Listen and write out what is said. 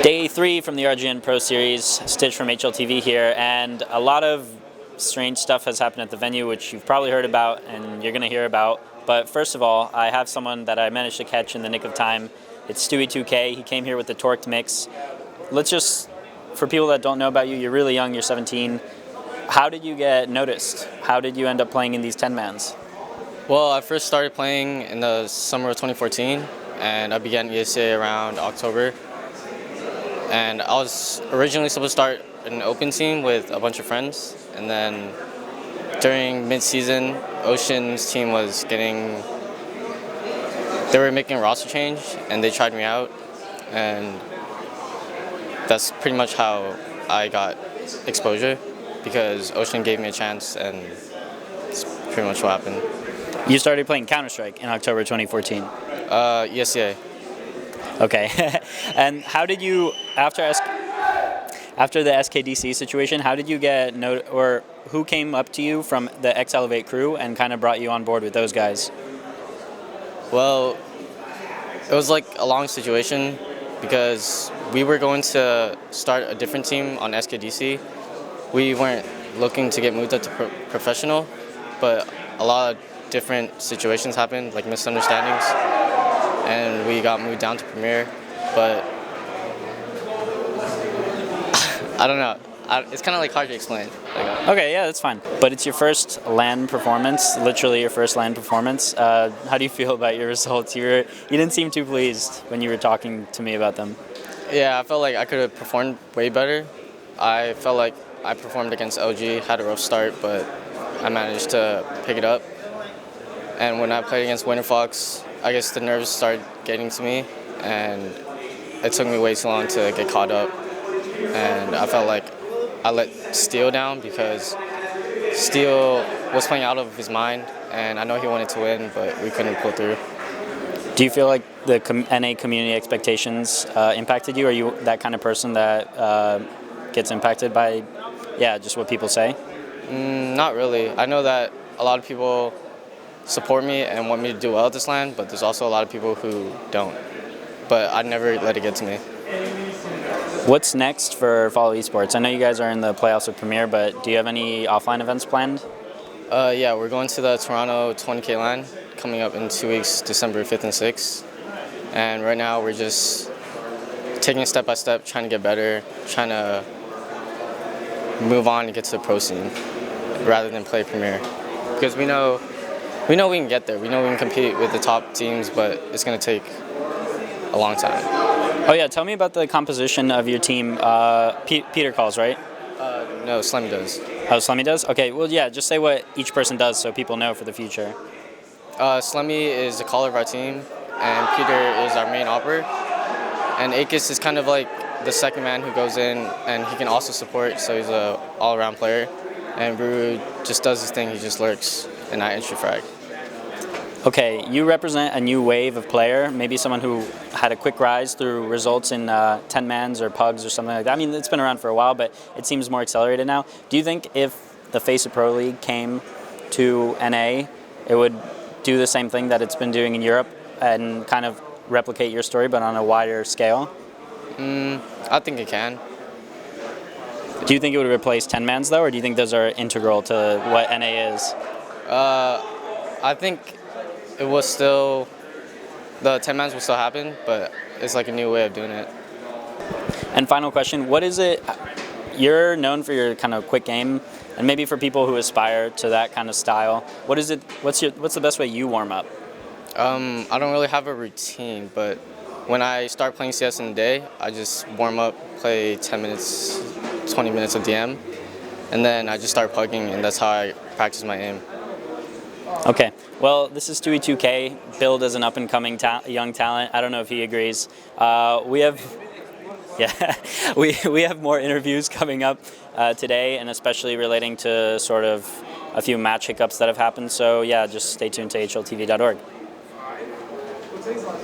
Day 3 from the RGN Pro Series, Stitch from HLTV here, and a lot of strange stuff has happened at the venue, which you've probably heard about and you're going to hear about. But first of all, I have someone that I managed to catch in the nick of time. It's Stewie2k. He came here with the torqued mix. Let's just, for people that don't know about you, you're really young, you're 17. How did you get noticed? How did you end up playing in these 10-mans? Well, I first started playing in the summer of 2014, and I began ESA around October. And I was originally supposed to start an open team with a bunch of friends, and then during mid-season, Ocean's team was they were making a roster change, and they tried me out, and that's pretty much how I got exposure, because Ocean gave me a chance, and that's pretty much what happened. You started playing Counter-Strike in October 2014. ESA. Okay. And how did you, after the SKDC situation, how did you get or who came up to you from the X Elevate crew and kind of brought you on board with those guys? Well, it was like a long situation because we were going to start a different team on SKDC. We weren't looking to get moved up to professional, but a lot of different situations happened, like misunderstandings, and we got moved down to Premier, but I don't know. It's kind of like hard to explain. Okay, yeah, that's fine. But it's your first LAN performance, literally your first LAN performance. How do you feel about your results? You didn't seem too pleased when you were talking to me about them. Yeah, I felt like I could have performed way better. I felt like I performed against LG, had a rough start, but I managed to pick it up. And when I played against Winter Fox, I guess the nerves started getting to me, and it took me way too long to get caught up. And I felt like I let Steele down because Steele was playing out of his mind, and I know he wanted to win, but we couldn't pull through. Do you feel like the NA community expectations impacted you? Are you that kind of person that gets impacted by, just what people say? Not really. I know that a lot of people support me and want me to do well at this LAN, but there's also a lot of people who don't. But I never let it get to me. What's next for FolloweSports? I know you guys are in the playoffs with Premier, but do you have any offline events planned? Yeah, we're going to the Toronto 20K LAN coming up in 2 weeks, December 5th and 6th. And right now we're just taking it step by step, trying to get better, trying to move on and get to the pro scene rather than play Premier. Because we know we can get there. We know we can compete with the top teams, but it's going to take a long time. Oh yeah, tell me about the composition of your team. Peter calls, right? No, Slemmy does. Oh, Slemmy does? Okay, well yeah, just say what each person does so people know for the future. Slemmy is the caller of our team, and Peter is our main operator. And Akis is kind of like the second man who goes in, and he can also support, so he's an all-around player. And Brew just does his thing, he just lurks, and I entry frag. Okay, you represent a new wave of player, maybe someone who had a quick rise through results in 10-mans or pugs or something like that. I mean, it's been around for a while, but it seems more accelerated now. Do you think if the face of Pro League came to NA, it would do the same thing that it's been doing in Europe and kind of replicate your story, but on a wider scale? I think it can. Do you think it would replace 10-mans, though, or do you think those are integral to what NA is? I think it was still, the 10-mans will still happen, but it's like a new way of doing it. And final question, what is it, you're known for your kind of quick game, and maybe for people who aspire to that kind of style, what's the best way you warm up? I don't really have a routine, but when I start playing CS in the day, I just warm up, play 10 minutes, 20 minutes of DM, and then I just start pugging, and that's how I practice my aim. Okay, well, this is Stewie2k, billed as an up-and-coming young talent. I don't know if he agrees. We have more interviews coming up today, and especially relating to sort of a few match hiccups that have happened. So yeah, just stay tuned to HLTV.org.